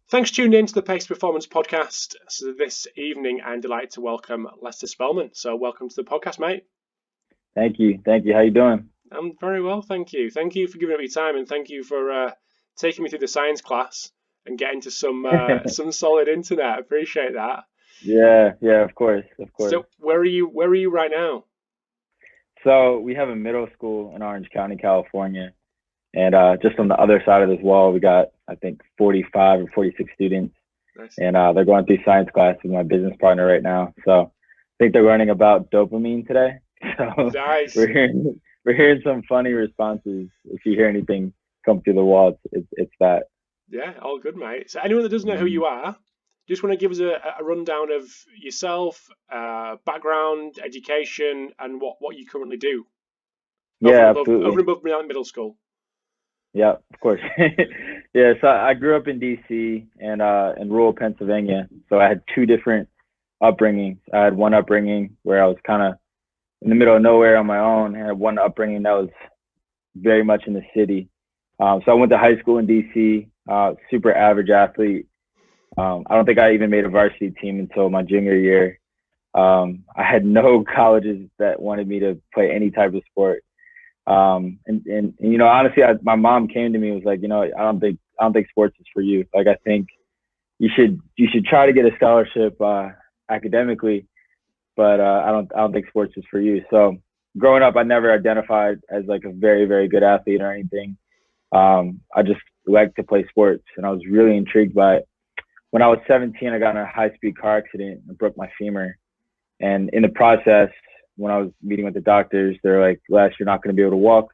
Thanks for tuning in to the Pacey Performance Podcast. So this evening, I'm delighted to welcome Les Spellman. So welcome to the podcast, mate. Thank you. How you doing? I'm very well, thank you. Thank you for giving up your time, and thank you for taking me through the science class and getting to some solid internet. I appreciate that. Yeah, of course. So where are you right now? So we have a middle school in Orange County, California. And just on the other side of this wall, we got, I think, 45 or 46 students. Nice. And they're going through science class with my business partner right now. So I think they're learning about dopamine today. So nice. We're hearing some funny responses. If you hear anything come through the wall, it's that. Yeah, all good, mate. So anyone that doesn't know who you are, just want to give us a rundown of yourself, background, education, and what you currently do. Absolutely. Over above middle school. Yeah, of course. Yeah, so I grew up in DC and in rural Pennsylvania. So I had two different upbringings. I had one upbringing where I was kind of in the middle of nowhere on my own. I had one upbringing that was very much in the city. So I went to high school in DC, super average athlete. I don't think I even made a varsity team until my junior year. I had no colleges that wanted me to play any type of sport. And you know, honestly, my mom came to me and was like, you know, I don't think sports is for you. Like, I think you should try to get a scholarship academically, but I don't think sports is for you. So growing up, I never identified as like a very, very good athlete or anything. I just liked to play sports, and I was really intrigued by it. When I was 17, I got in a high-speed car accident and broke my femur. And in the process, when I was meeting with the doctors, they're like, Les, you're not going to be able to walk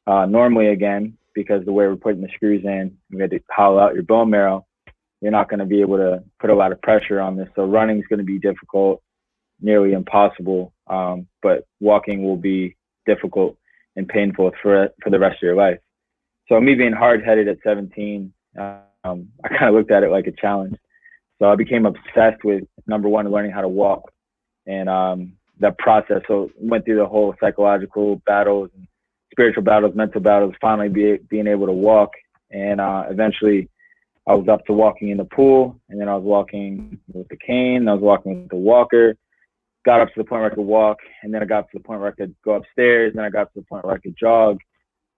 normally again, because the way we're putting the screws in, we had to hollow out your bone marrow. You're not going to be able to put a lot of pressure on this. So running is going to be difficult, nearly impossible. But walking will be difficult and painful for the rest of your life. So me being hard-headed at 17, I kind of looked at it like a challenge. So I became obsessed with, number one, learning how to walk. And that process, so went through the whole psychological battles and spiritual battles, mental battles, finally being able to walk. And eventually I was up to walking in the pool, and then I was walking with the cane, I was walking with the walker, got up to the point where I could walk, and then I got to the point where I could go upstairs, and then I got to the point where I could jog,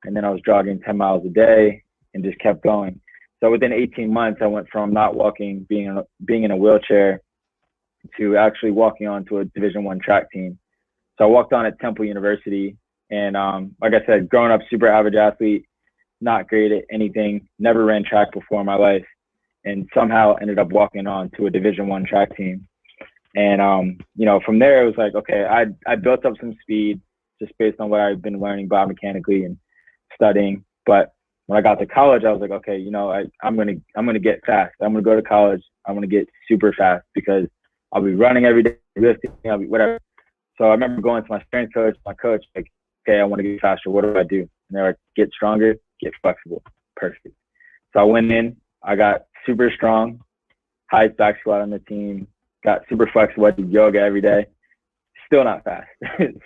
and then I was jogging 10 miles a day and just kept going. So within 18 months, I went from not walking, being in a wheelchair, to actually walking onto a Division I track team. So I walked on at Temple University, and like I said, growing up, super average athlete, not great at anything, never ran track before in my life, and somehow ended up walking on to a Division I track team. And you know, from there it was like, okay, I built up some speed just based on what I've been learning biomechanically and studying. But when I got to college, I was like, okay, you know, I'm gonna get fast. I'm gonna go to college. I'm gonna get super fast, because I'll be running every day, lifting, I'll be whatever. So I remember going to my strength coach, like, okay, I want to get faster. What do I do? And they're like, get stronger, get flexible. Perfect. So I went in, I got super strong, highest back squat on the team, got super flexible. I did yoga every day. Still not fast.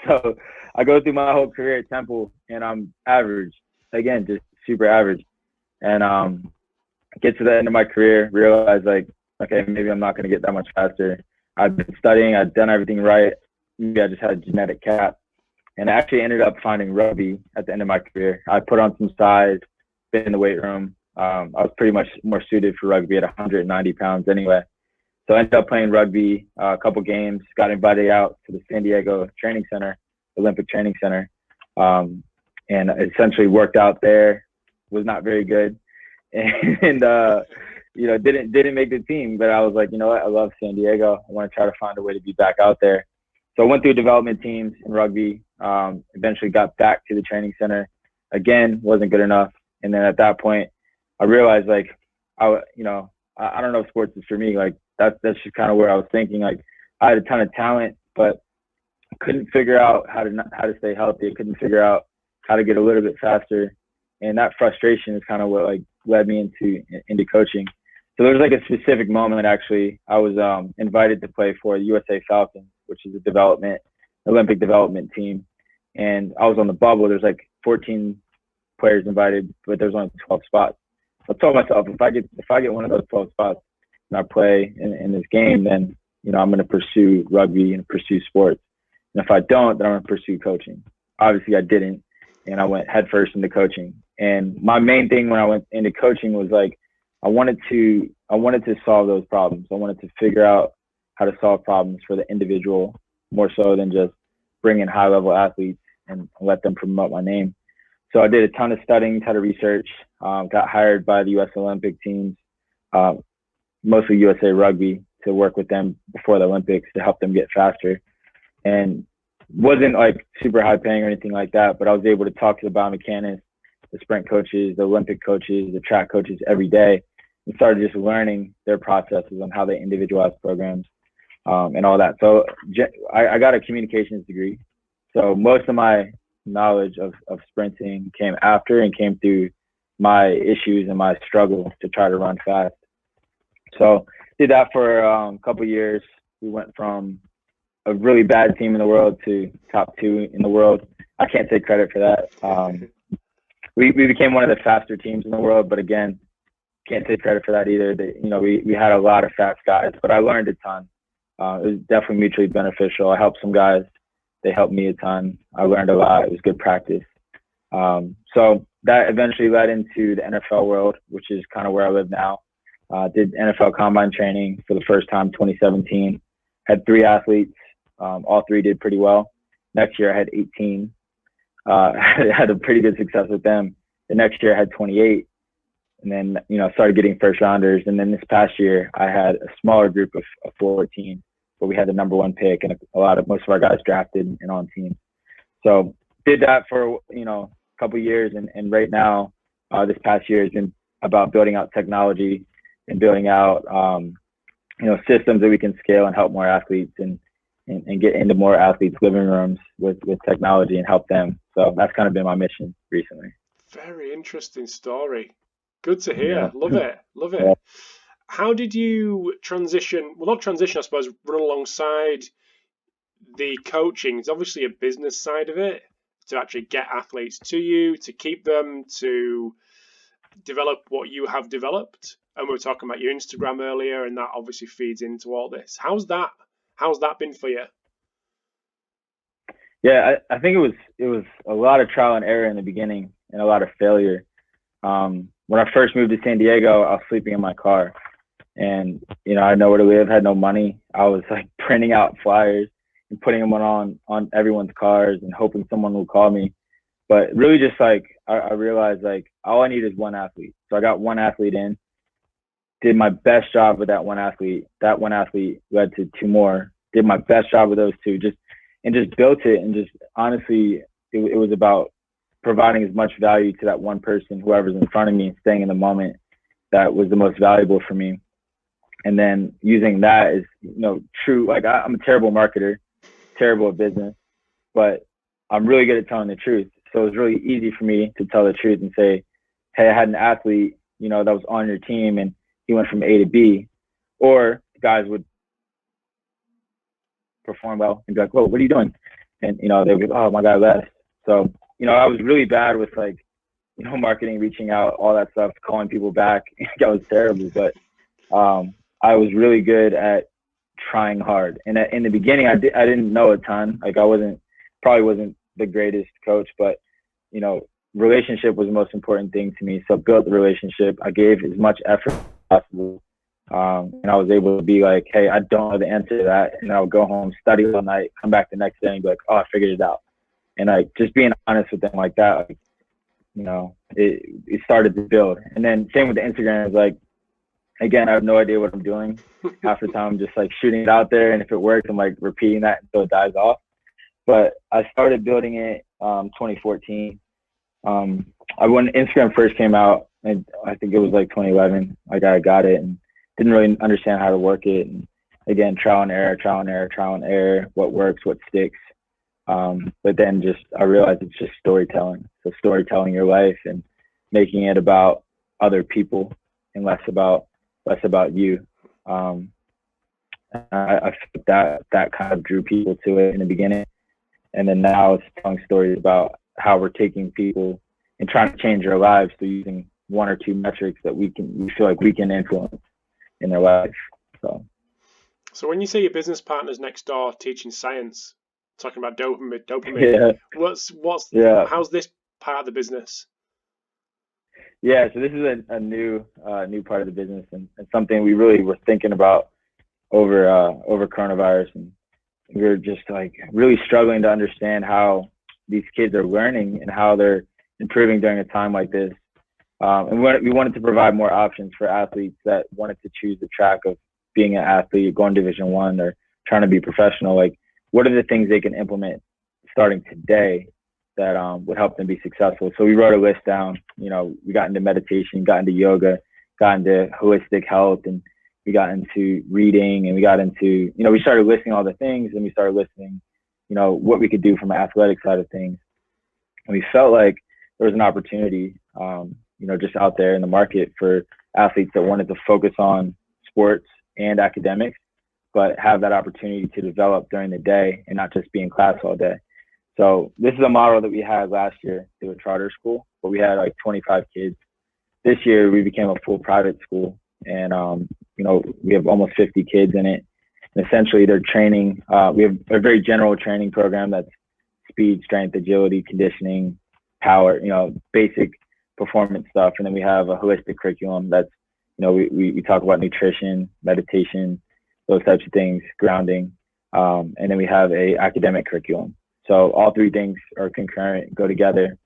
So I go through my whole career at Temple, and I'm average. Again, just super average. And get to the end of my career, realize like, okay, maybe I'm not going to get that much faster. I've been studying, I've done everything right. Maybe I just had a genetic cap. And I actually ended up finding rugby at the end of my career. I put on some size, been in the weight room. I was pretty much more suited for rugby at 190 pounds anyway. So I ended up playing rugby a couple games, got invited out to the San Diego Training Center, Olympic Training Center, and essentially worked out there, was not very good. And you know, didn't make the team, but I was like, you know what, I love San Diego. I want to try to find a way to be back out there. So I went through development teams in rugby, eventually got back to the training center. Again, wasn't good enough. And then at that point, I realized like, I don't know if sports is for me. Like that's just kind of where I was thinking. Like I had a ton of talent, but couldn't figure out how to stay healthy. I couldn't figure out how to get a little bit faster. And that frustration is kind of what like led me into coaching. So there was like a specific moment, actually. I was invited to play for the USA Falcons, which is a Olympic development team. And I was on the bubble. There's like 14 players invited, but there's only 12 spots. I told myself if I get one of those 12 spots and I play in this game, then I'm going to pursue rugby and pursue sports. And if I don't, then I'm going to pursue coaching. Obviously, I didn't, and I went headfirst into coaching. And my main thing when I went into coaching was like I wanted to solve those problems. I wanted to figure out how to solve problems for the individual more so than just bring in high-level athletes and let them promote my name. So I did a ton of studying, ton of research, got hired by the U.S. Olympic teams, mostly USA Rugby, to work with them before the Olympics to help them get faster. And wasn't like super high paying or anything like that, but I was able to talk to the biomechanists, the sprint coaches, the Olympic coaches, the track coaches every day, and started just learning their processes on how they individualize programs and all that. So I got a communications degree. So most of my knowledge of sprinting came after and came through my issues and my struggle to try to run fast. So did that for a couple of years. We went from a really bad team in the world to top 2 in the world. I can't take credit for that. We became one of the faster teams in the world, but again, can't take credit for that either. We had a lot of fast guys, but I learned a ton. It was definitely mutually beneficial. I helped some guys. They helped me a ton. I learned a lot. It was good practice. So that eventually led into the NFL world, which is kind of where I live now. Did NFL combine training for the first time, 2017. Had 3 athletes. All 3 did pretty well. Next year I had 18. Had a pretty good success with them. The next year I had 28. And then, started getting first rounders. And then this past year I had a smaller group of 14, but we had the number 1 pick and most of our guys drafted and on teams. So did that for, a couple of years. And right now, this past year has been about building out technology and building out, systems that we can scale and help more athletes and get into more athletes' living rooms with technology and help them. So that's kind of been my mission recently. Very interesting story. Good to hear. Yeah. Love it. Yeah. How did you transition? Well, not transition, I suppose, run alongside the coaching. It's obviously a business side of it, to actually get athletes to you, to keep them, to develop what you have developed. And we were talking about your Instagram earlier, and that obviously feeds into all this. How's that been for you? Yeah, I think it was a lot of trial and error in the beginning and a lot of failure. When I first moved to San Diego, I was sleeping in my car, and I had nowhere to live, had no money. I was like printing out flyers and putting them on everyone's cars and hoping someone would call me. But really just like I realized like all I need is 1 athlete. So I got 1 athlete in, did my best job with that 1 athlete. That 1 athlete led to 2 more. Did my best job with those 2, just built it. And just honestly, it was about providing as much value to that 1 person, whoever's in front of me, and staying in the moment that was the most valuable for me. And then using that as, true, like I'm a terrible marketer, terrible at business, but I'm really good at telling the truth. So it was really easy for me to tell the truth and say, hey, I had an athlete, that was on your team and he went from A to B. Or guys would perform well and be like, whoa, what are you doing? And, they would be, oh, my guy left. So, I was really bad with like, marketing, reaching out, all that stuff, calling people back. I was terrible, but I was really good at trying hard. And in the beginning, I didn't know a ton. Like I probably wasn't the greatest coach, but, relationship was the most important thing to me. So built the relationship. I gave as much effort as possible. And I was able to be like, hey, I don't know the answer to that. And I would go home, study all night, come back the next day and be like, oh, I figured it out. And like just being honest with them like that, like, it started to build. And then same with the Instagram, is like, again, I have no idea what I'm doing. Half the time I'm just like shooting it out there, and if it works, I'm like repeating that until it dies off. But I started building it 2014. When Instagram first came out, and I think it was like 2011, like I got it and didn't really understand how to work it. And again, trial and error, what works, what sticks. But then I realized it's just storytelling. So storytelling your life and making it about other people and less about you. I think that kind of drew people to it in the beginning. And then now it's telling stories about how we're taking people and trying to change their lives through using one or two metrics that we feel like we can influence in their life. So when you say your business partner's next door teaching science, talking about dopamine, Yeah. how's this part of the business? Yeah, so this is a new part of the business, and something we really were thinking about over coronavirus, and we were just like really struggling to understand how these kids are learning and how they're improving during a time like this. And we wanted to provide more options for athletes that wanted to choose the track of being an athlete, going Division I, or trying to be professional. Like, what are the things they can implement starting today that would help them be successful? So we wrote a list down. You know, we got into meditation, got into yoga, got into holistic health, and we got into reading, and we got into, we started listing all the things, and we started listing, what we could do from an athletic side of things. And we felt like there was an opportunity, just out there in the market for athletes that wanted to focus on sports and academics, but have that opportunity to develop during the day and not just be in class all day. So this is a model that we had last year through a charter school, but we had like 25 kids. This year we became a full private school, and we have almost 50 kids in it. And essentially they're training. We have a very general training program that's speed, strength, agility, conditioning, power, basic performance stuff. And then we have a holistic curriculum that's, we talk about nutrition, meditation, those types of things, grounding. And then we have a academic curriculum. So all three things are concurrent, go together.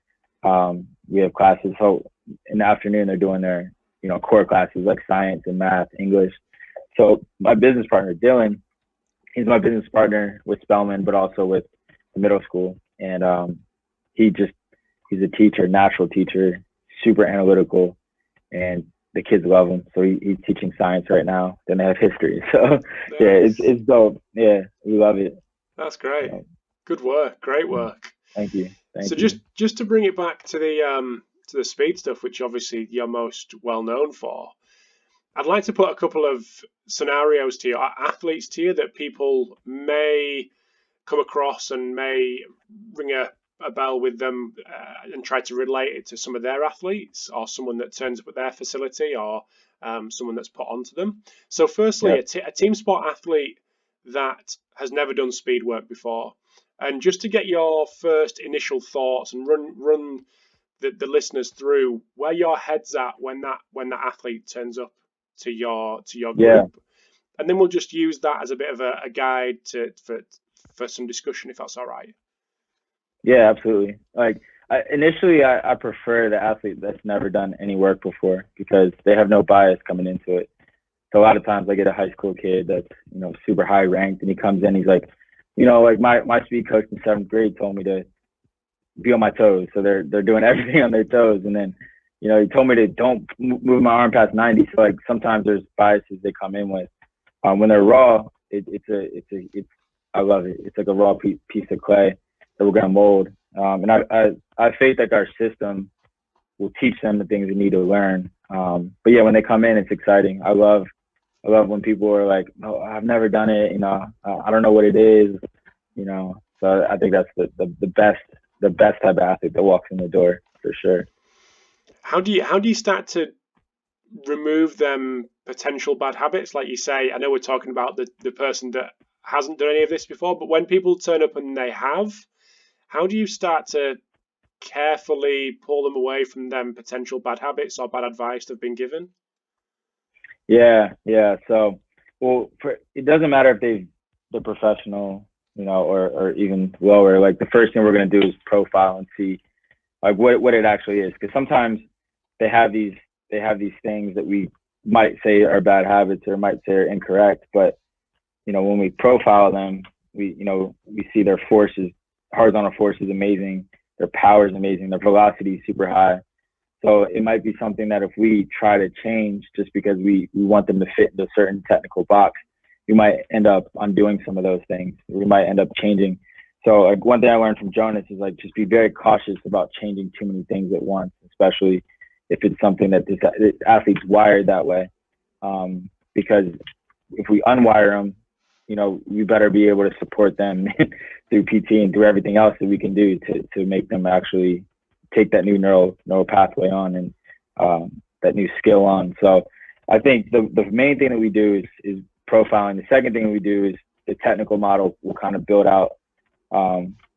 We have classes. So in the afternoon, they're doing their, core classes like science and math, English. So my business partner, Dylan, he's my business partner with Spellman, but also with the middle school. And he's a teacher, natural teacher, super analytical, and the kids love him. So he's teaching science right now. Then they have history. So yeah, it's dope. Yeah, we love it. That's great. Good work. Great work. Thank you. So just to bring it back to the speed stuff, which obviously you're most well known for, I'd like to put a couple of scenarios to you, athletes to you, that people may come across and may ring a bell with them and try to relate it to some of their athletes, or someone that turns up at their facility, or someone that's put onto them. So firstly, a team sport athlete that has never done speed work before, and just to get your first initial thoughts and run the listeners through where your head's at when that athlete turns up to your group, and then we'll just use that as a bit of a guide for some discussion, if that's all right. Yeah, absolutely. Like initially, I prefer the athlete that's never done any work before, because they have no bias coming into it. So a lot of times I get a high school kid that's, super high ranked, and he comes in, he's like, like my speed coach in 7th grade told me to be on my toes. So they're doing everything on their toes. And then, he told me to don't move my arm past 90. So like sometimes there's biases they come in with. When they're raw, I love it. It's like a raw piece of clay that we're gonna mold. And I have faith that our system will teach them the things they need to learn. But yeah, when they come in, it's exciting. I love when people are like, "Oh, I've never done it. I don't know what it is." So I think that's the best type of athlete that walks in the door for sure. How do you start to remove them potential bad habits? Like you say, I know we're talking about the person that hasn't done any of this before, but when people turn up and they have, how do you start to carefully pull them away from them potential bad habits or bad advice they've been given? Yeah. So, it doesn't matter if they're professional, or even lower. Like the first thing we're going to do is profile and see like what it actually is. Because sometimes they have these things that we might say are bad habits or might say are incorrect. But, when we profile them, we see their forces, horizontal force is amazing. Their power is amazing. Their velocity is super high. So it might be something that if we try to change just because we want them to fit into a certain technical box, we might end up undoing some of those things. We might end up changing. So like one thing I learned from Jonas is like, just be very cautious about changing too many things at once, especially if it's something that this athlete's wired that way. Because if we unwire them, we better be able to support them through PT and through everything else that we can do to make them actually take that new neural pathway on that new skill on. So I think the main thing that we do is profiling. The second thing we do is the technical model will kind of build out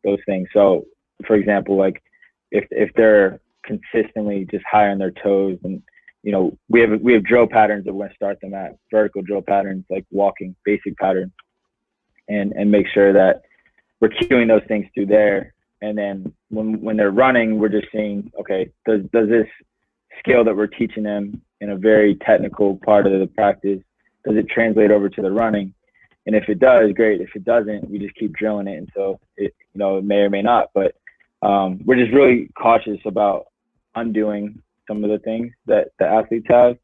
those things. So for example, like if they're consistently just high on their toes, and we have drill patterns that we're going to start them at, vertical drill patterns like walking, basic patterns, and make sure that we're cueing those things through there. And then when they're running, we're just seeing, okay, does this skill that we're teaching them in a very technical part of the practice, does it translate over to the running? And if it does, great. If it doesn't, we just keep drilling it until it may or may not. But we're just really cautious about undoing some of the things that the athletes have,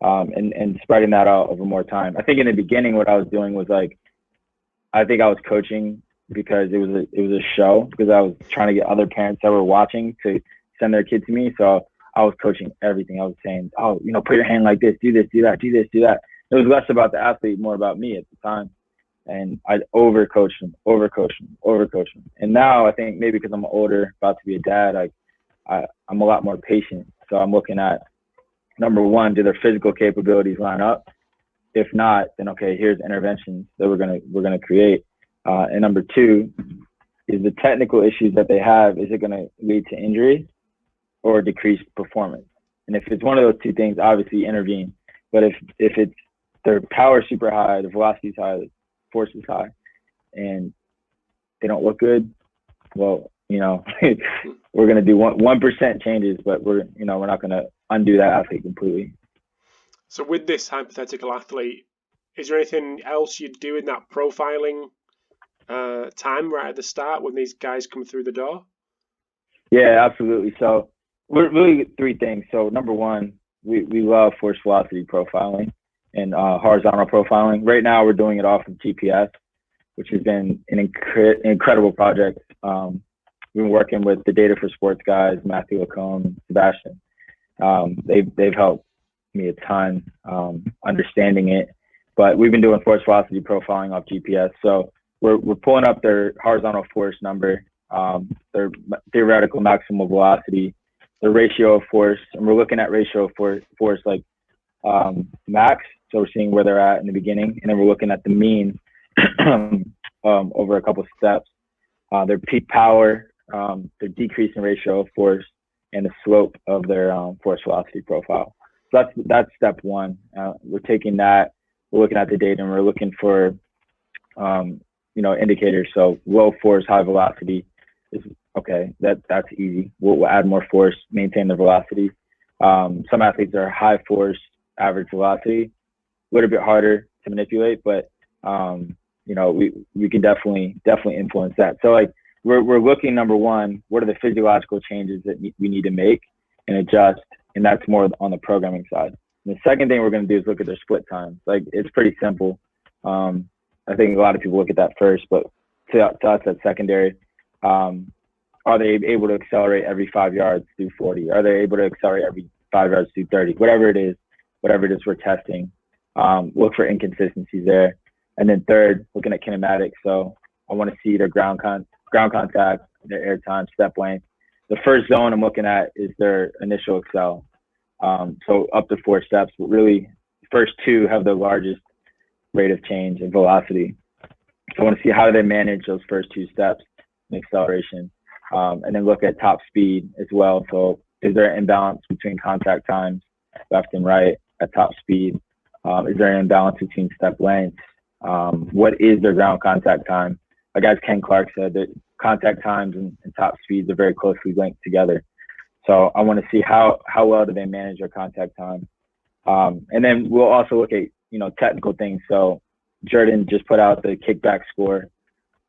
and spreading that out over more time. I think in the beginning, what I was doing was I think I was coaching because it was a show, because I was trying to get other parents that were watching to send their kid to me. So I was coaching everything. I was saying, put your hand like this, do this, do that, do this, do that. It was less about the athlete, more about me at the time. And I'd overcoach them. And now I think maybe because I'm older, about to be a dad, I'm a lot more patient. So I'm looking at, number one, do their physical capabilities line up? If not, then okay, here's interventions that we're gonna create. And number two, is the technical issues that they have, is it gonna lead to injury or decreased performance? And if it's one of those two things, obviously intervene. But if it's their power super high, the velocity is high, the force is high, and they don't look good, well, we're gonna do 1% changes, but we're not gonna undo that athlete completely. So with this hypothetical athlete, is there anything else you do in that profiling time right at the start when these guys come through the door? Yeah, absolutely. So we're really three things. So number one, we love force velocity profiling and horizontal profiling. Right now we're doing it off of GPS, which has been an incredible project. We've been working with the Data for Sports guys, Matthew Lacombe, Sebastian. They've helped me a ton understanding it. But we've been doing force velocity profiling off GPS. So we're pulling up their horizontal force number, their theoretical maximal velocity, the ratio of force, and we're looking at ratio of force like max. So we're seeing where they're at in the beginning, and then we're looking at the mean over a couple steps, their peak power, their decrease in ratio of force, and the slope of their force velocity profile. So that's step one. We're taking that, we're looking at the data, and we're looking for indicators. So low force, high velocity is okay. That's easy. We'll add more force, maintain the velocity. Some athletes are high force, average velocity, a little bit harder to manipulate, but we can definitely influence that. So we're looking, number one, what are the physiological changes that we need to make and adjust, and that's more on the programming side. And the second thing we're going to do is look at their split times. It's pretty simple. I think a lot of people look at that first, but to us that's secondary. Are they able to accelerate every 5 yards through 40? Are they able to accelerate every 5 yards through 30? Whatever it is we're testing. Look for inconsistencies there. And then third, looking at kinematics. So I want to see their ground contact, their air time, step length. The first zone I'm looking at is their initial accel. So up to 4 steps, but really first two have the largest rate of change in velocity. So I want to see how do they manage those first 2 steps in acceleration, and then look at top speed as well. So is there an imbalance between contact times, left and right at top speed? Is there an imbalance between step lengths? What is their ground contact time? Like as Ken Clark said, that contact times and top speeds are very closely linked together. So I want to see how well do they manage their contact time. And then we'll also look at, technical things. So Jordan just put out the Kickback Score,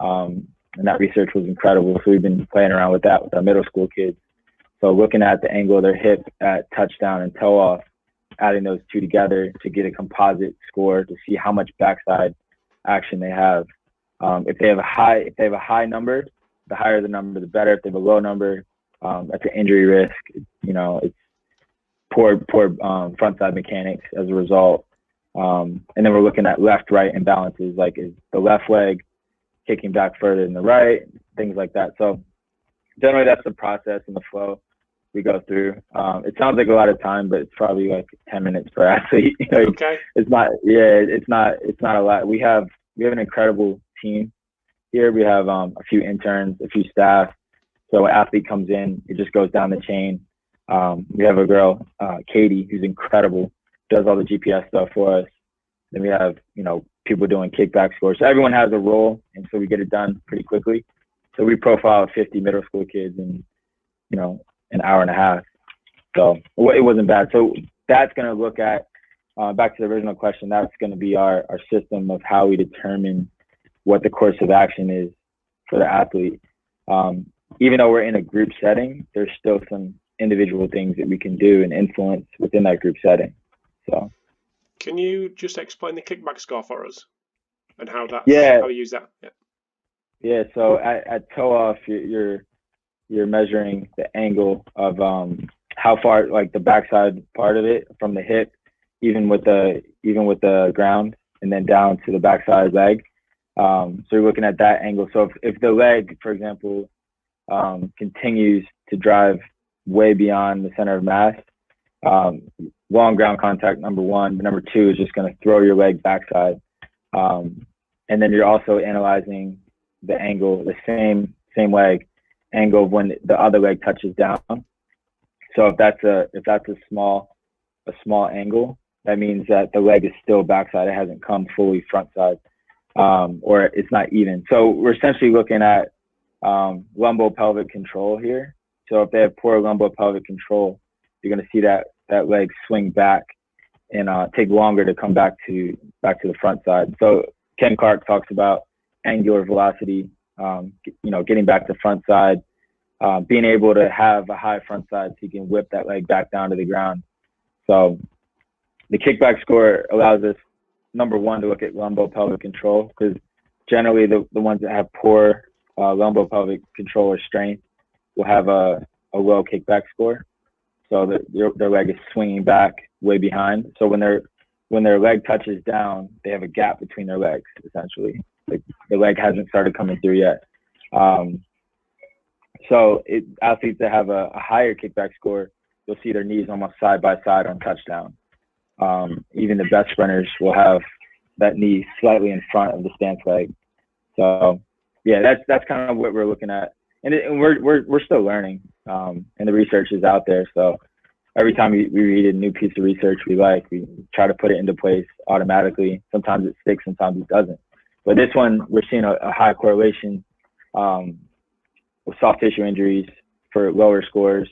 and that research was incredible. So we've been playing around with that with our middle school kids. So looking at the angle of their hip at touchdown and toe off, adding those two together to get a composite score to see how much backside action they have. If they have a high number, the higher the number, the better. If they have a low number, that's an injury risk. It's poor frontside mechanics as a result. And then we're looking at left-right imbalances, like is the left leg kicking back further than the right, things like that. So generally that's the process and the flow. we go through. It sounds like a lot of time, but it's probably like 10 minutes per athlete. Like, Okay. it's not a lot. We have an incredible team here. We have a few interns, a few staff. So when an athlete comes in, it just goes down the chain. We have a girl, Katie, who's incredible, does all the GPS stuff for us. Then we have, people doing kickback scores. So everyone has a role, and so we get it done pretty quickly. So we profile 50 middle school kids in, an hour and a half. So it wasn't bad. So that's going to look at, back to the original question, that's going to be our system of how we determine what the course of action is for the athlete. Even though we're in a group setting, there's still some individual things that we can do and influence within that group setting. So, can you just explain the kickback score for us and how how you use that? Yeah. So at toe off, you're measuring the angle of how far, like the backside part of it from the hip, even with the ground, and then down to the backside leg. So you're looking at that angle. So if the leg, for example, continues to drive way beyond the center of mass, long ground contact, number one. But number two is just going to throw your leg backside. And then you're also analyzing the angle, the same leg angle when the other leg touches down. So if that's a small angle, that means that the leg is still backside. It hasn't come fully front side, or it's not even. So we're essentially looking at lumbopelvic control here. So if they have poor lumbopelvic control, you're going to see that leg swing back and take longer to come back to the front side. So Ken Clark talks about angular velocity, getting back to front side, being able to have a high front side so you can whip that leg back down to the ground. So the kickback score allows us, number one, to look at lumbopelvic control, because generally the ones that have poor lumbopelvic control or strength will have a low kickback score. So their leg is swinging back way behind. So when their leg touches down, they have a gap between their legs, essentially. Like the leg hasn't started coming through yet. So athletes that have a higher kickback score, you'll see their knees almost side by side on touchdown. Even the best sprinters will have that knee slightly in front of the stance leg. So yeah, that's kind of what we're looking at, and we're still learning, and the research is out there. So every time we read a new piece of research we try to put it into place automatically. Sometimes it sticks, sometimes it doesn't. But this one, we're seeing a high correlation with soft tissue injuries for lower scores,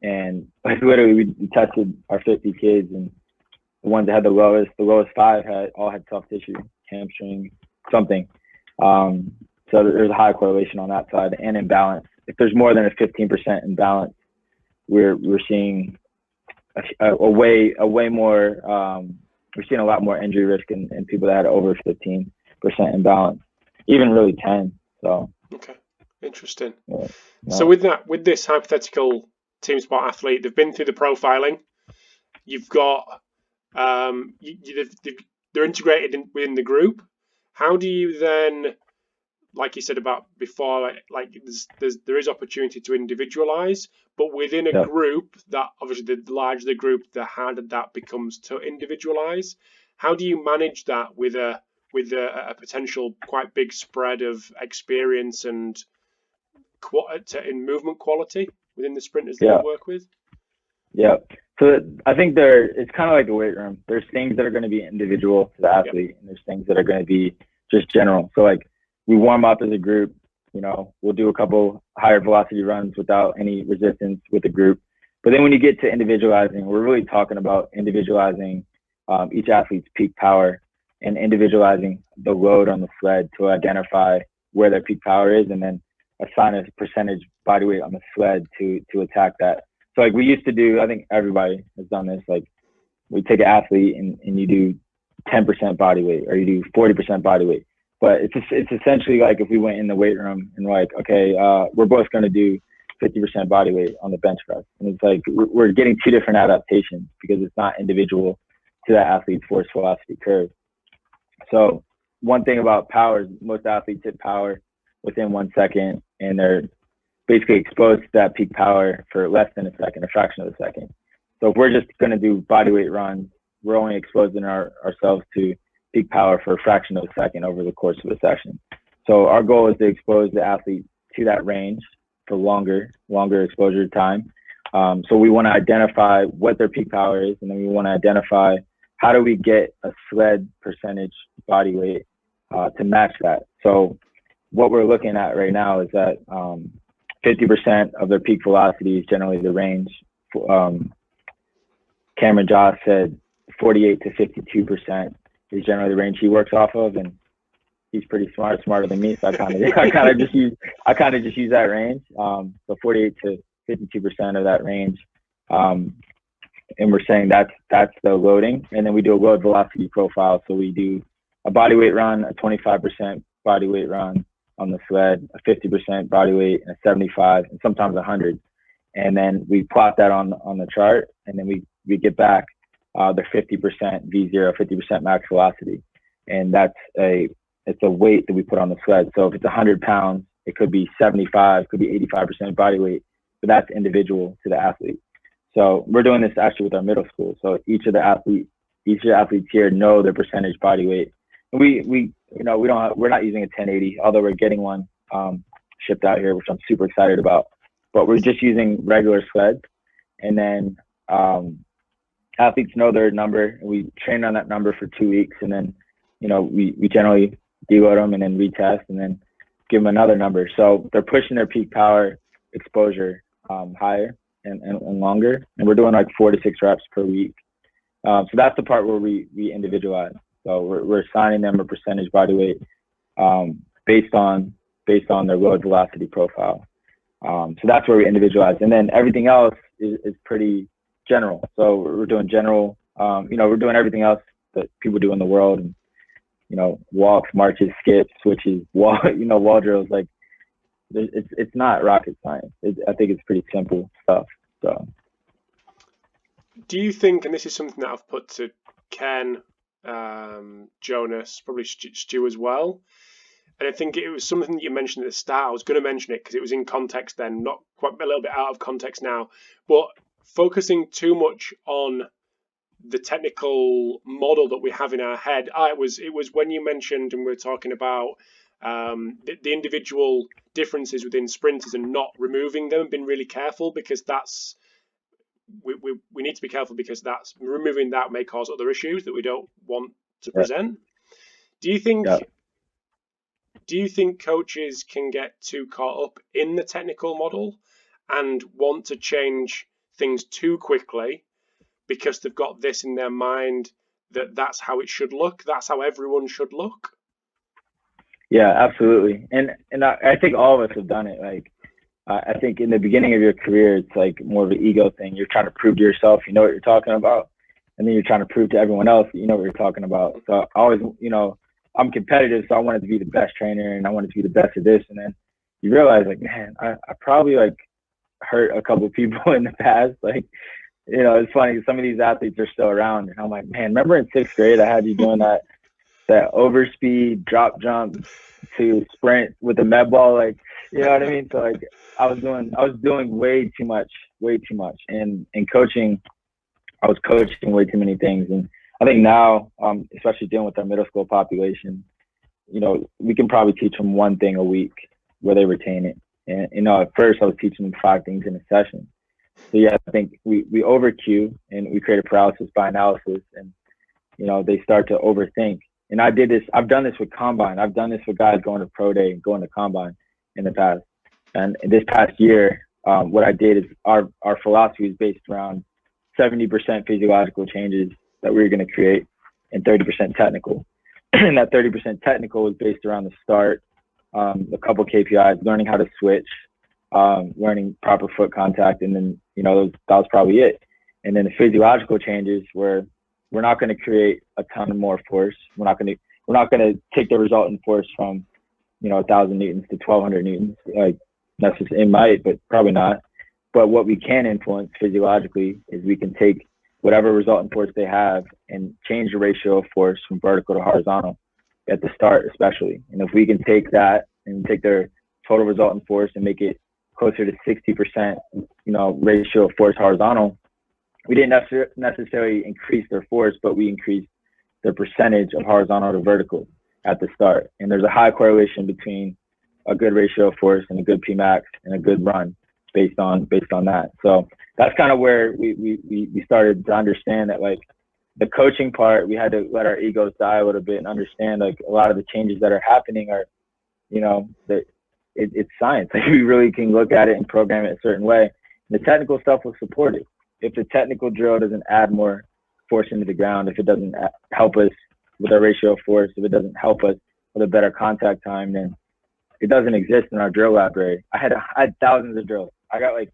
and like literally we tested our 50 kids, and the ones that had the lowest 5 all had soft tissue, hamstring, something. So there's a high correlation on that side, and imbalance. If there's more than a 15% imbalance, we're seeing a way more. We're seeing a lot more injury risk in people that had over 15% imbalance, even really 10. So okay, interesting. Yeah. So with this hypothetical team sport athlete, they've been through the profiling. You've got they're integrated within the group. How do you then, like you said about before, like there is opportunity to individualize, but within a group, that obviously the larger the group, the harder that becomes to individualize. How do you manage that with a potential quite big spread of experience and in movement quality within the sprinters that you work with? Yeah. So I think it's kind of like the weight room. There's things that are going to be individual to the athlete, and there's things that are going to be just general. So like we warm up as a group, we'll do a couple higher velocity runs without any resistance with the group. But then when you get to individualizing, we're really talking about individualizing each athlete's peak power and individualizing the load on the sled to identify where their peak power is, and then assign a percentage body weight on the sled to attack that. So like we used to do, I think everybody has done this, like we take an athlete and you do 10% body weight, or you do 40% body weight. But it's essentially like if we went in the weight room and like, okay, we're both going to do 50% body weight on the bench press. And it's like we're getting two different adaptations because it's not individual to that athlete's force velocity curve. So one thing about power is most athletes hit power within 1 second, and basically exposed to that peak power for less than a second, a fraction of a second. So if we're just going to do body weight runs, we're only exposing ourselves to peak power for a fraction of a second over the course of a session. So our goal is to expose the athlete to that range for longer exposure time. So we want to identify what their peak power is, and then we want to identify how do we get a sled percentage body weight to match that. So what we're looking at right now is that 50% of their peak velocity is generally the range. Cameron Joss said 48 to 52% is generally the range he works off of, and he's pretty smarter than me. So I kind of just use that range. So 48 to 52% of that range, and we're saying that's the loading, and then we do a load velocity profile. So we do a body weight run, a 25% body weight run on the sled, a 50% body weight, and a 75, and sometimes 100, and then we plot that on the chart, and then we get back the 50% V0, 50% max velocity, and it's a weight that we put on the sled. So if it's 100 pounds, it could be 75, could be 85% body weight, but that's individual to the athlete. So we're doing this actually with our middle school. So each of the athletes here know their percentage body weight. And we're not using a 1080, although we're getting one shipped out here, which I'm super excited about. But we're just using regular sleds, and then athletes know their number, and we train on that number for 2 weeks, and then we generally deload them and then retest and then give them another number. So they're pushing their peak power exposure higher and longer, and we're doing like 4 to 6 reps per week. So that's the part where we individualize. So we're assigning them a percentage body weight based on their load velocity profile. So that's where we individualize, and then everything else is pretty general. So we're doing general, we're doing everything else that people do in the world, and walks, marches, skips, switches, wall drills. Like it's not rocket science. I think it's pretty simple stuff. So, do you think, and this is something that I've put to Ken, Jonas, probably Stu as well, and I think it was something that you mentioned at the start. I was going to mention it because it was in context then, not quite, a little bit out of context now, but focusing too much on the technical model that we have in our head. It was when you mentioned, and we were talking about the individual differences within sprinters and not removing them, and being really careful, because that's we need to be careful, because that's removing that may cause other issues that we don't want to present. Do you think coaches can get too caught up in the technical model and want to change things too quickly because they've got this in their mind that's how it should look, that's how everyone should look? Yeah, absolutely. And I think all of us have done it. Like, I think in the beginning of your career, it's like more of an ego thing. You're trying to prove to yourself you know what you're talking about, and then you're trying to prove to everyone else that you know what you're talking about. So I always, I'm competitive, so I wanted to be the best trainer, and I wanted to be the best at this. And then you realize, like, man, I probably like hurt a couple of people in the past. Like, it's funny, some of these athletes are still around, and I'm like, man, remember in 6th grade I had you doing that overspeed drop jump to sprint with the med ball, like, you know what I mean? So like I was doing way too much, and coaching, I was coaching way too many things. And I think now, especially dealing with our middle school population, we can probably teach them one thing a week where they retain it. And at first I was teaching them 5 things in a session. So yeah, I think we over cue, and we create a paralysis by analysis, and they start to overthink. And I've done this with combine. I've done this with guys going to pro day and going to combine in the past. And this past year, what I did is our philosophy is based around 70% physiological changes that we were going to create and 30% technical. And that 30% technical was based around the start, a couple KPIs, learning how to switch, learning proper foot contact, and then that was probably it. And then the physiological changes were, we're not going to create a ton more force. We're not going to take the resultant force from 1,000 newtons to 1,200 newtons. Like, that's just, it might, but probably not. But what we can influence physiologically is we can take whatever resultant force they have and change the ratio of force from vertical to horizontal at the start, especially. And if we can take that and take their total resultant force and make it closer to 60%, ratio of force horizontal, we didn't necessarily increase their force, but we increased the percentage of horizontal to vertical at the start. And there's a high correlation between a good ratio of force and a good Pmax and a good run based on that. So that's kind of where we started to understand that, like, the coaching part, we had to let our egos die a little bit and understand, like, a lot of the changes that are happening are, that it's science. Like, we really can look at it and program it a certain way. And the technical stuff will support it. If the technical drill doesn't add more force into the ground, if it doesn't help us with our ratio of force, if it doesn't help us with a better contact time, then it doesn't exist in our drill library. I had thousands of drills. I got like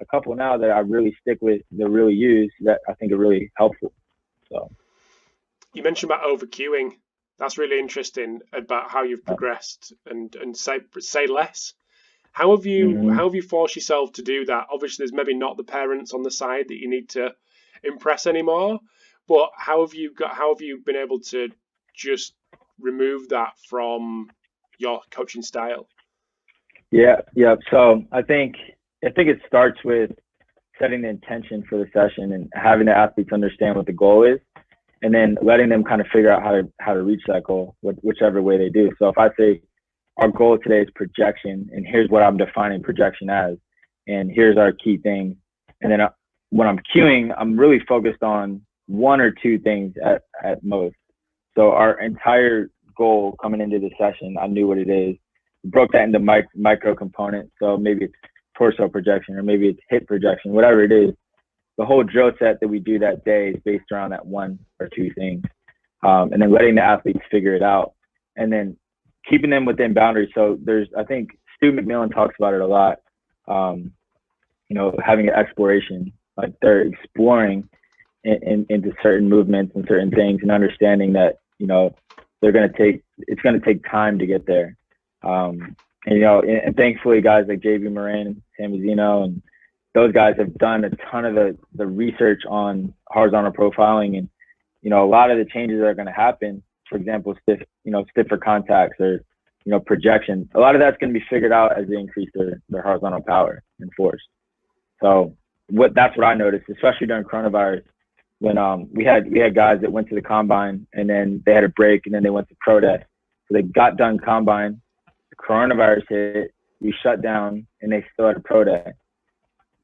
a couple now that I really stick with, that really use, that I think are really helpful. So you mentioned about over cueing. That's really interesting about how you've progressed and say less. How have you forced yourself to do that? Obviously, there's maybe not the parents on the side that you need to impress anymore, but how have you been able to just remove that from your coaching style? Yeah. So I think it starts with setting the intention for the session and having the athletes understand what the goal is, and then letting them kind of figure out how to reach that goal, whichever way they do. So if I say our goal today is projection, and here's what I'm defining projection as, and here's our key things, and then when I'm cueing, I'm really focused on one or two things at most. So our entire goal coming into the session, I knew what it is. Broke that into micro components. So maybe it's torso projection, or maybe it's hip projection, whatever it is. The whole drill set that we do that day is based around that one or two things. And then letting the athletes figure it out, and then keeping them within boundaries. So I think Stu McMillan talks about it a lot, having an exploration, like they're exploring into certain movements and certain things, and understanding that, it's going to take time to get there. And thankfully guys like JB Moran, Sam Mazzino, and those guys have done a ton of the research on horizontal profiling, and, a lot of the changes that are going to happen, for example, stiffer contacts or, projection, a lot of that's going to be figured out as they increase their horizontal power and force. So that's what I noticed, especially during coronavirus, when we had guys that went to the combine and then they had a break and then they went to pro day. So they got done combine, the coronavirus hit, we shut down, and they still had a pro day.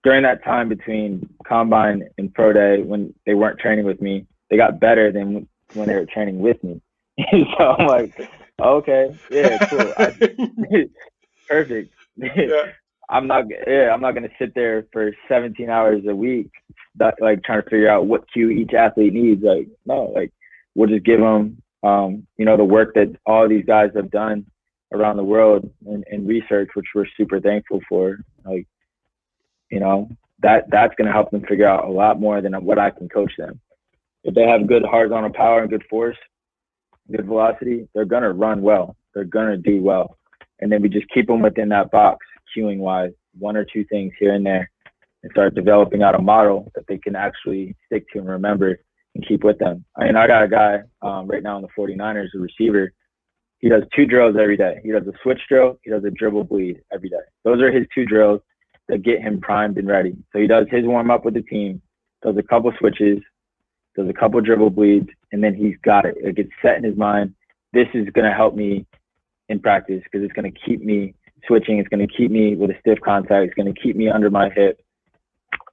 During that time between combine and pro day, when they weren't training with me, they got better than when they were training with me. So I'm like, okay, yeah, cool. Perfect. Yeah. I'm not going to sit there for 17 hours a week, like trying to figure out what cue each athlete needs. Like, no, like we'll just give them, the work that all these guys have done around the world in research, which we're super thankful for. Like, that's going to help them figure out a lot more than what I can coach them. If they have good horizontal power and good force, good velocity, they're going to run well. They're going to do well. And then we just keep them within that box, cueing wise, one or two things here and there, and start developing out a model that they can actually stick to and remember and keep with them. I mean, I got a guy right now in the 49ers, a receiver. He does 2 drills every day. He does a switch drill. He does a dribble bleed every day. Those are his 2 drills that get him primed and ready. So he does his warm up with the team, does a couple switches, does a couple dribble bleeds, and then he's got it. It gets set in his mind. This is going to help me in practice because it's going to keep me switching. It's going to keep me with a stiff contact. It's going to keep me under my hip,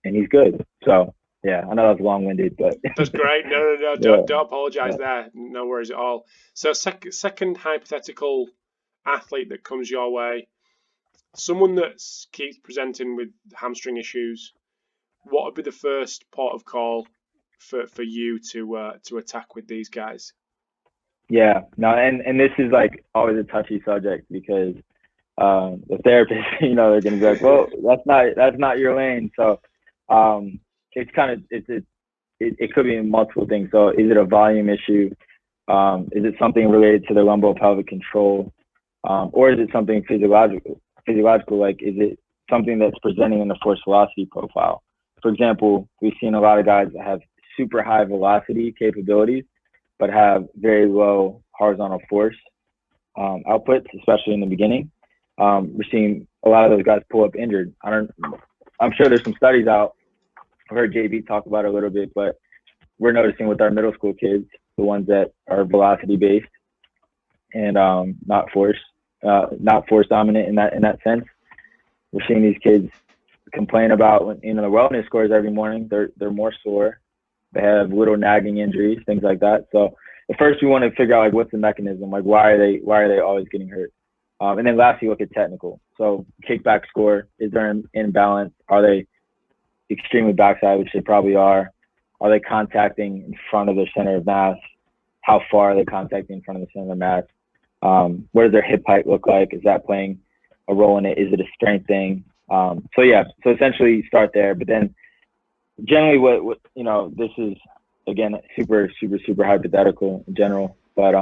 and he's good. So, yeah, I know that was long-winded, but that's great. No, don't apologize there. No worries at all. So, second hypothetical athlete that comes your way, someone that keeps presenting with hamstring issues, what would be the first port of call for you to attack with these guys? Yeah, no, and this is like always a touchy subject because the therapist, they're going to be like, well, that's not your lane. So it's kind of it could be multiple things. So is it a volume issue? Is it something related to the lumbopelvic control, or is it something physiological? Like, is it something that's presenting in the force velocity profile? For example, we've seen a lot of guys that have super high velocity capabilities, but have very low horizontal force outputs, especially in the beginning. we're seeing a lot of those guys pull up injured. I'm sure there's some studies out. I've heard JB talk about it a little bit, but we're noticing with our middle school kids, the ones that are velocity based and not force dominant in that sense. We're seeing these kids complain about when, the wellness scores every morning. They're more sore. They have little nagging injuries, things like that. So at first we want to figure out like what's the mechanism, like why are they always getting hurt? And then lastly, look at technical. So kickback score, is there an imbalance? Are they extremely backside, which they probably are? Are they contacting in front of their center of mass? How far are they contacting in front of the center of mass? What does their hip height look like? Is that playing a role in it? Is it a strength thing? So essentially start there. But then generally what this is, again, super hypothetical in general. But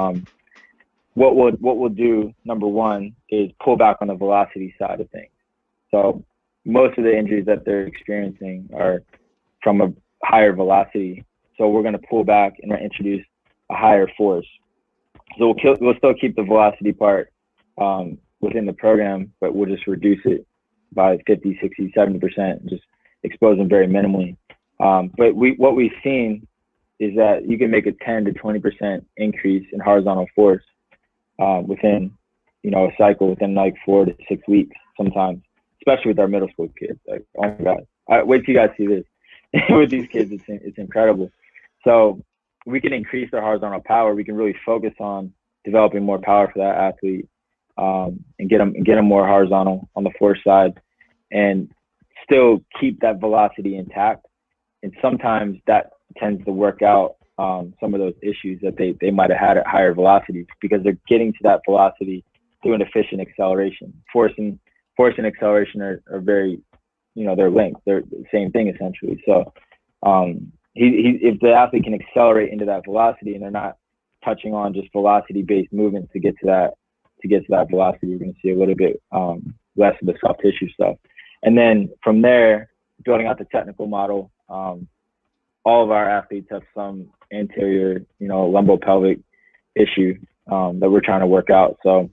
what we'll do, number one, is pull back on the velocity side of things. So most of the injuries that they're experiencing are from a higher velocity. So we're going to pull back and introduce a higher force. So we'll still keep the velocity part within the program, but we'll just reduce it by 50, 60, 70%, just expose them very minimally. But what we've seen is that you can make a 10 to 20% increase in horizontal force within, a cycle within like 4 to 6 weeks sometimes, especially with our middle school kids. Like, oh my God, wait till you guys see this. With these kids, it's incredible. So we can increase their horizontal power. We can really focus on developing more power for that athlete and get them more horizontal on the force side and still keep that velocity intact. And sometimes that tends to work out some of those issues that they might have had at higher velocities because they're getting to that velocity through an efficient acceleration. Force and acceleration are very, they're linked. They're the same thing essentially. So if the athlete can accelerate into that velocity and they're not touching on just velocity-based movements to get to that velocity, you're going to see a little bit less of the soft tissue stuff. And then from there, building out the technical model, all of our athletes have some anterior, lumbopelvic issue that we're trying to work out. So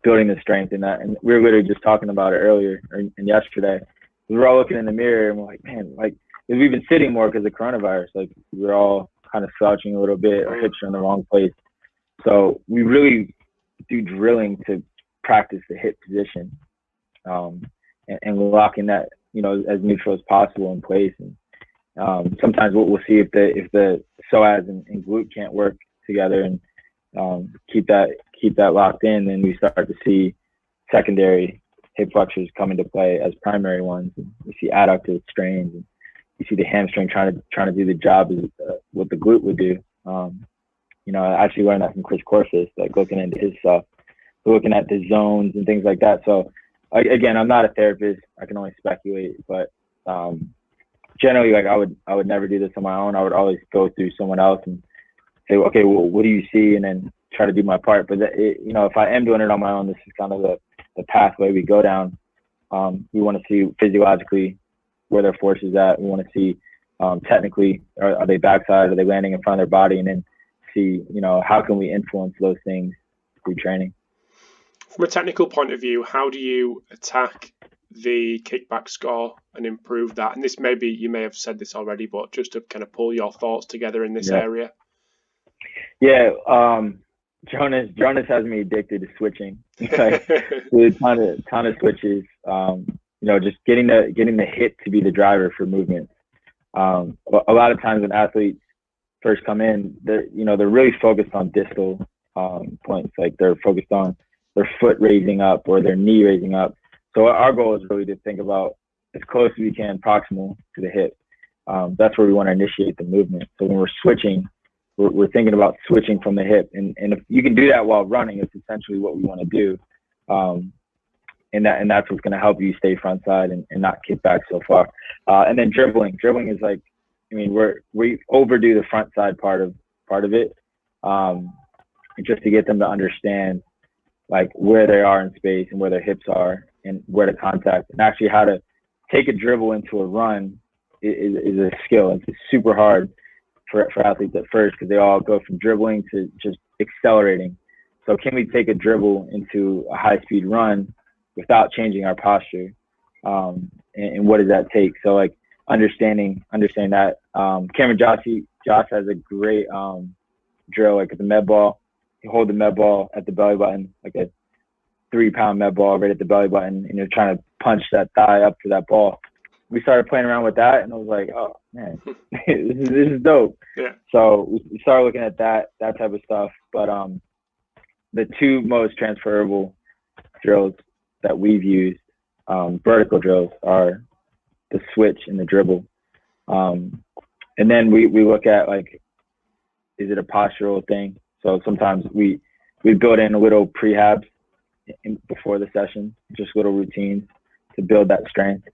building the strength in that. And we were literally just talking about it earlier and yesterday. We were all looking in the mirror and we're like, man, like, we've been sitting more because of coronavirus. Like, we're all kind of slouching a little bit, our hips are in the wrong place. So we really do drilling to practice the hip position and locking that, as neutral as possible in place. And sometimes what we'll see if the psoas and glute can't work together and keep that locked in, then we start to see secondary hip flexors come into play as primary ones. And we see adductor strains, and you see the hamstring trying to do the job as what the glute would do. I actually learned that from Chris Corfus, like looking into his stuff, looking at the zones and things like that. So again, I'm not a therapist. I can only speculate, but generally, like I would never do this on my own. I would always go through someone else and say, okay, well, what do you see? And then try to do my part. But if I am doing it on my own, this is kind of the pathway we go down. We want to see physiologically where their force is at. We want to see technically, are they backside? Are they landing in front of their body? And then see, how can we influence those things through training? From a technical point of view, how do you attack the kickback score and improve that? And you may have said this already, but just to kind of pull your thoughts together in this area. Yeah. Jonas has me addicted to switching. Like, with a ton of switches. Just getting the hit to be the driver for movement. A lot of times when athletes first come in, they're really focused on distal points. Like, they're focused on their foot raising up or their knee raising up. So our goal is really to think about as close as we can proximal to the hip. That's where we want to initiate the movement. So when we're switching, we're thinking about switching from the hip. And if you can do that while running, it's essentially what we want to do. And that's what's going to help you stay front side and not kick back so far. And then dribbling. Dribbling is like, we overdo the front side part of it, just to get them to understand like where they are in space and where their hips are and where to contact, and actually how to take a dribble into a run is a skill. It's super hard for athletes at first because they all go from dribbling to just accelerating. So can we take a dribble into a high speed run without changing our posture. And what does that take? So like understanding that. Cameron Josh has a great drill, like at the med ball. You hold the med ball at the belly button, like a 3-pound med ball right at the belly button, and you're trying to punch that thigh up to that ball. We started playing around with that, and I was like, oh man, this is dope. Yeah. So we started looking at that type of stuff. But the two most transferable drills that we've used, vertical drills, are the switch and the dribble. And then we look at, like, is it a postural thing? So sometimes we build in a little prehabs before the session, just little routines to build that strength.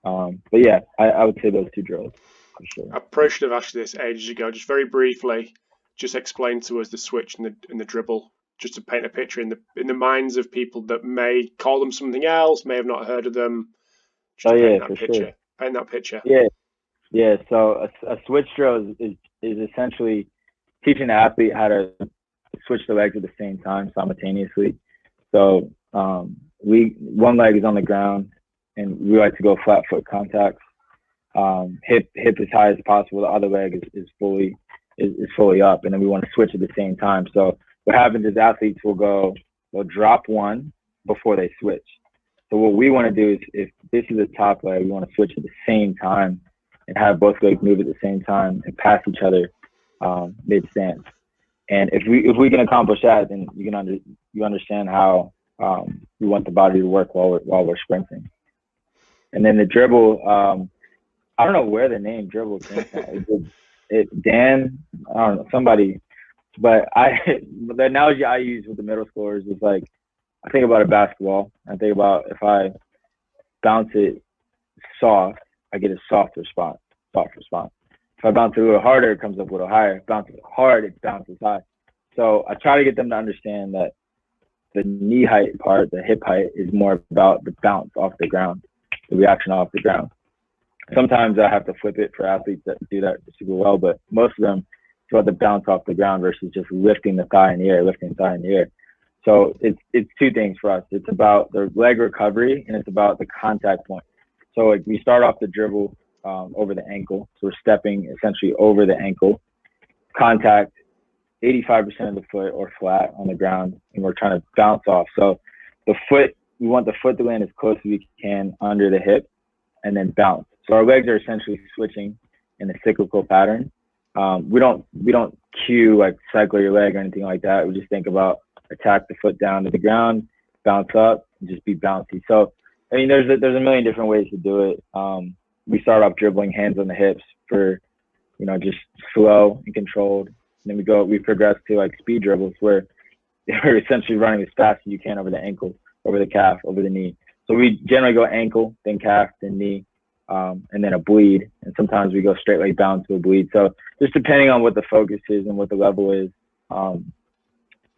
But yeah, I would say those two drills for sure. I probably should have asked you this ages ago. Just very briefly, just explain to us the switch and the dribble, just to paint a picture in the minds of people that may call them something else, may have not heard of them. Just paint that picture. Yeah. So a switch drill is essentially teaching the athlete how to switch the legs at the same time simultaneously. So one leg is on the ground, and we like to go flat foot contacts. Hip as high as possible. The other leg is fully up, and then we want to switch at the same time. So what happens is athletes they'll drop one before they switch. So what we want to do is, if this is a top leg, we want to switch at the same time and have both legs move at the same time and pass each other mid stance. And if we can accomplish that, then you understand how we want the body to work while we're sprinting. And then the dribble, I don't know where the name dribble came from. Dan, I don't know, somebody. But the analogy I use with the middle schoolers is, like, I think about a basketball. I think about, if I bounce it soft, I get a soft response. If I bounce it a little harder, it comes up a little higher. Bounce it hard, it bounces high. So I try to get them to understand that the knee height part, the hip height, is more about the bounce off the ground, the reaction off the ground. Sometimes I have to flip it for athletes that do that super well, but most of them, it's about the bounce off the ground versus just lifting the thigh in the air. So it's two things for us. It's about the leg recovery, and it's about the contact point. So, like, we start off the dribble over the ankle. So we're stepping essentially over the ankle. Contact 85% of the foot or flat on the ground, and we're trying to bounce off. So we want the foot to land as close as we can under the hip, and then bounce. So our legs are essentially switching in a cyclical pattern. We don't cue, like, cycle your leg or anything like that. We just think about attack the foot down to the ground, bounce up, and just be bouncy. So, I mean, there's a million different ways to do it. We start off dribbling hands on the hips for, just slow and controlled. And then we progress to, like, speed dribbles, where you're essentially running as fast as you can over the ankle, over the calf, over the knee. So we generally go ankle, then calf, then knee, and then a bleed. And sometimes we go straight leg down to a bleed. So just depending on what the focus is and what the level is,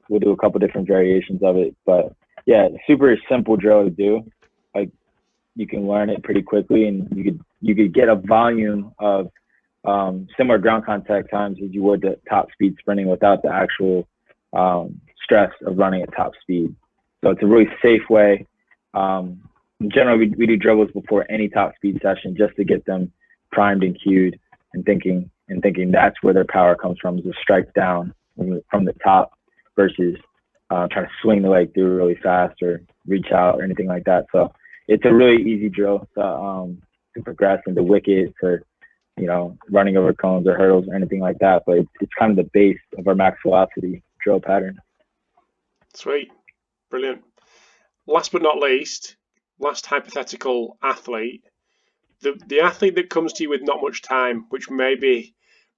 we'll do a couple different variations of it. But yeah, super simple drill to do. Like, you can learn it pretty quickly, and you could get a volume of similar ground contact times as you would the top speed sprinting without the actual stress of running at top speed. So it's a really safe way. Generally, we do dribbles before any top speed session, just to get them primed and cued and thinking that's where their power comes from, is a strike down from the top versus trying to swing the leg through really fast or reach out or anything like that. So it's a really easy drill to progress into wickets or, running over cones or hurdles or anything like that. But it's kind of the base of our max velocity drill pattern. Sweet. Brilliant. Last but not least, last hypothetical athlete. The athlete that comes to you with not much time, which may be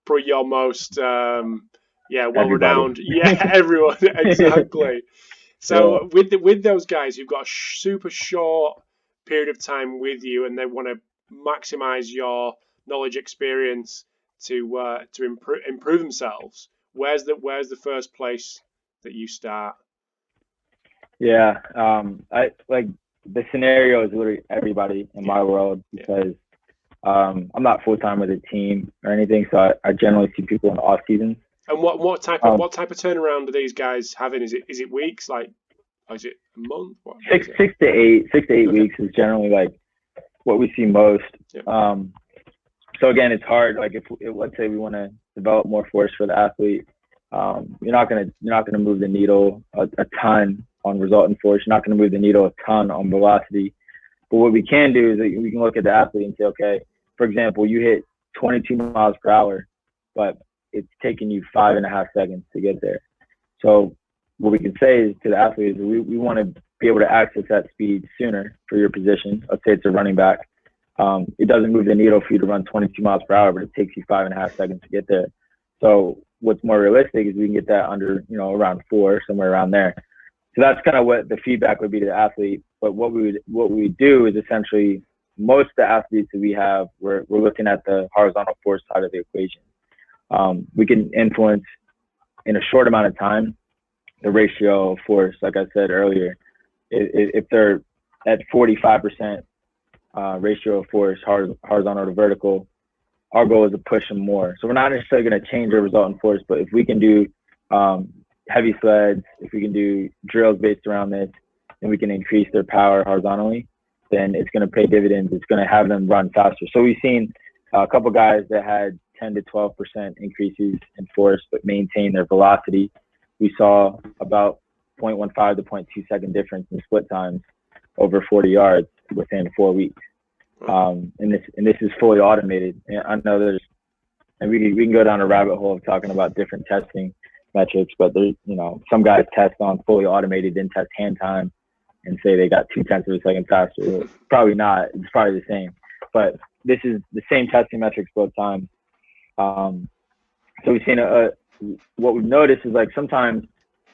probably your most well-renowned. Yeah, everyone. Exactly. So with those guys who've got a super short period of time with you, and they want to maximize your knowledge experience to improve themselves, where's the first place that you start? Yeah, I like the scenario is literally everybody in my world, because I'm not full time with a team or anything, so I generally see people in off seasons. And what type of turnaround are these guys having? Is it weeks, like Or is it a month? Six to eight weeks is generally like what we see most. Yep. So again, it's hard. Like if let's say we want to develop more force for the athlete, you're not gonna move the needle a ton on resultant force. You're not gonna move the needle a ton on velocity. But what we can do is we can look at the athlete and say, okay, for example, you hit 22 miles per hour, but it's taking you 5.5 seconds to get there. So what we can say is to the athlete is we want to be able to access that speed sooner for your position. Let's say it's a running back. It doesn't move the needle for you to run 22 miles per hour, but it takes you 5.5 seconds to get there. So what's more realistic is we can get that under, around 4, somewhere around there. So that's kind of what the feedback would be to the athlete. But what we do is essentially most of the athletes that we have, we're looking at the horizontal force side of the equation. We can influence in a short amount of time the ratio of force. Like I said earlier, if they're at 45% ratio of force, horizontal to vertical, our goal is to push them more. So we're not necessarily going to change the resultant force, but if we can do heavy sleds, if we can do drills based around this, and we can increase their power horizontally, then it's going to pay dividends. It's going to have them run faster. So we've seen a couple guys that had 10 to 12% increases in force, but maintain their velocity. We saw about 0.15 to 0.2 second difference in split times over 40 yards within 4 weeks. And this is fully automated. And I know we can go down a rabbit hole of talking about different testing metrics, but there's, some guys test on fully automated, then test hand time and say they got 0.2 of a second faster. Probably not. It's probably the same. But this is the same testing metrics both times. So we've seen what we've noticed is like sometimes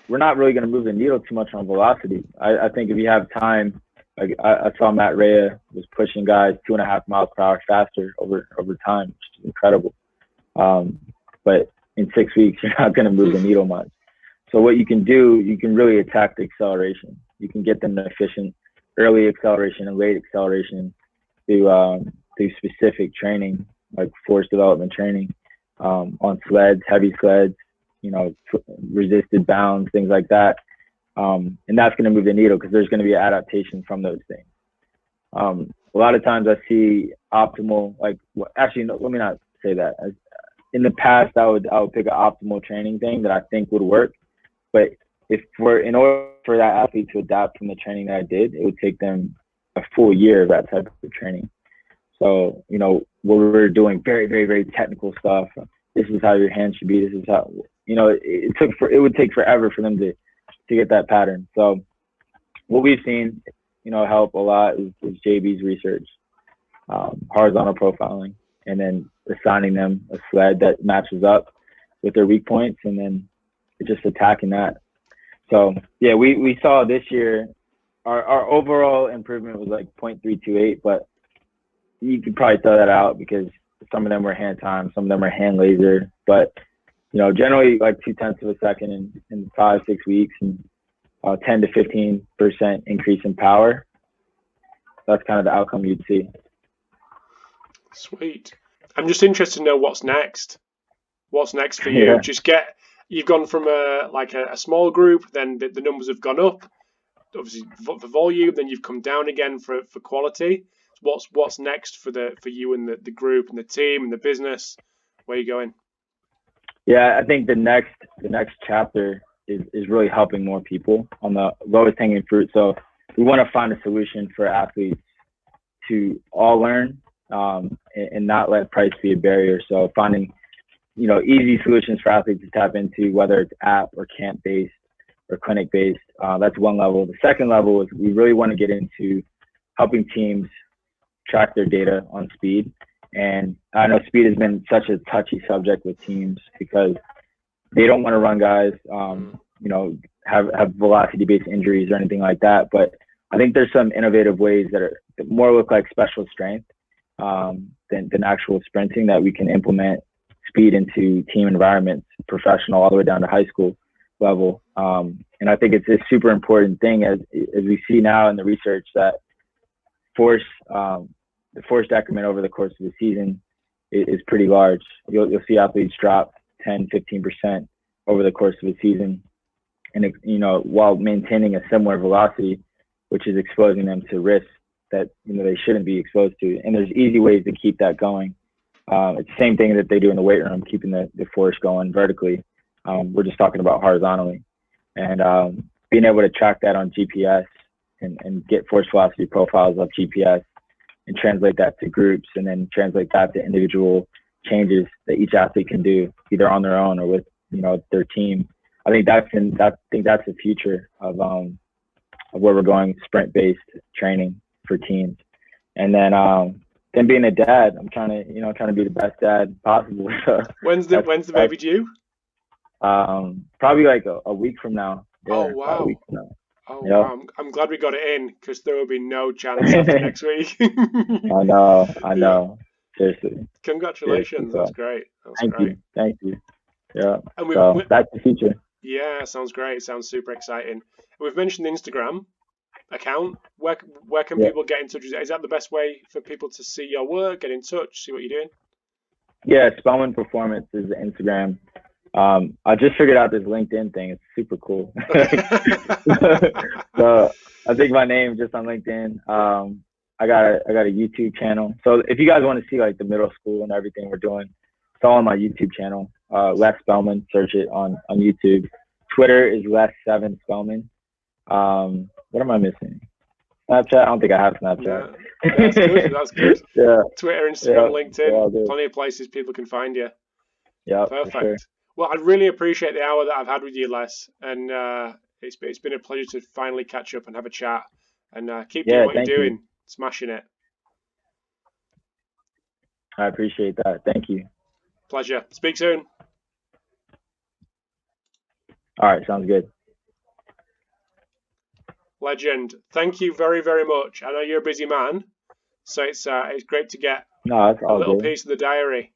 we're not really going to move the needle too much on velocity. I think if you have time, like I saw Matt Rhea was pushing guys 2.5 miles per hour faster over time, which is incredible. But in 6 weeks, you're not going to move the needle much. So what you can do, you can really attack the acceleration. You can get them to efficient early acceleration and late acceleration through specific training, like force development training on sleds, heavy sleds, resisted bounds, things like that. And that's going to move the needle because there's going to be adaptation from those things. A lot of times I see optimal, let me not say that. In the past, I would pick an optimal training thing that I think would work. But in order for that athlete to adapt from the training that I did, it would take them a full year of that type of training. So, where we're doing very, very, very technical stuff. This is how your hand should be. This is how, it would take forever for them to get that pattern. So what we've seen, help a lot is JB's research, horizontal profiling, and then assigning them a sled that matches up with their weak points, and then just attacking that. So yeah, we saw this year, our overall improvement was like 0.328, but you could probably throw that out because some of them were hand time, some of them were hand laser, but generally like 0.2 of a second in 5-6 weeks, and 10 to 15% increase in power. That's kind of the outcome you'd see. Sweet. I'm just interested to know what's next. What's next for you? Yeah. You've gone from a small group, then the numbers have gone up, obviously for volume, then you've come down again for quality. What's next for you and the group and the team and the business? Where are you going? Yeah, I think the next chapter is really helping more people on the lowest hanging fruit. So we want to find a solution for athletes to all learn and not let price be a barrier. So finding, easy solutions for athletes to tap into, whether it's app or camp based or clinic based. That's one level. The second level is we really want to get into helping teams track their data on speed. And I know speed has been such a touchy subject with teams because they don't want to run guys, have velocity-based injuries or anything like that. But I think there's some innovative ways that more look like special strength than actual sprinting that we can implement speed into team environments, professional all the way down to high school level. And I think it's a super important thing as we see now in the research that the force decrement over the course of the season is pretty large. You'll see athletes drop 10, 15% over the course of the season. and while maintaining a similar velocity, which is exposing them to risks that they shouldn't be exposed to. And there's easy ways to keep that going. It's the same thing that they do in the weight room, keeping the force going vertically. We're just talking about horizontally, and being able to track that on GPS and get force velocity profiles of GPS and translate that to groups, and then translate that to individual changes that each athlete can do, either on their own or with their team. I think that's the future of where we're going, sprint-based training for teams. And then being a dad, I'm trying to be the best dad possible. So when's the baby due? Probably like a week from now. Yeah, oh wow! A week from now. Oh wow! I'm glad we got it in, because there will be no chance after next week. I know. Seriously. Congratulations! Seriously, that's great. Thank you. Yeah. And that's the future. Yeah, sounds great. Sounds super exciting. We've mentioned the Instagram account. Where can people get in touch? Is that the best way for people to see your work, get in touch, see what you're doing? Yeah, Spellman Performance is the Instagram. I just figured out this LinkedIn thing. It's super cool. So I think my name just on LinkedIn. I got a YouTube channel. So if you guys want to see like the middle school and everything we're doing, it's all on my YouTube channel. Les Spellman, search it on YouTube. Twitter is Les7 Spellman. What am I missing? Snapchat? I don't think I have Snapchat. Yeah, that's good. Yeah. Twitter, Instagram, LinkedIn, plenty of places people can find you. Yeah, perfect. Sure. Well, I really appreciate the hour that I've had with you, Les, and it's been a pleasure to finally catch up and have a chat, and keep doing what you're doing, smashing it. I appreciate that. Thank you. Pleasure. Speak soon. All right, sounds good. Legend. Thank you very, very much. I know you're a busy man, so it's great to get a little piece of the diary.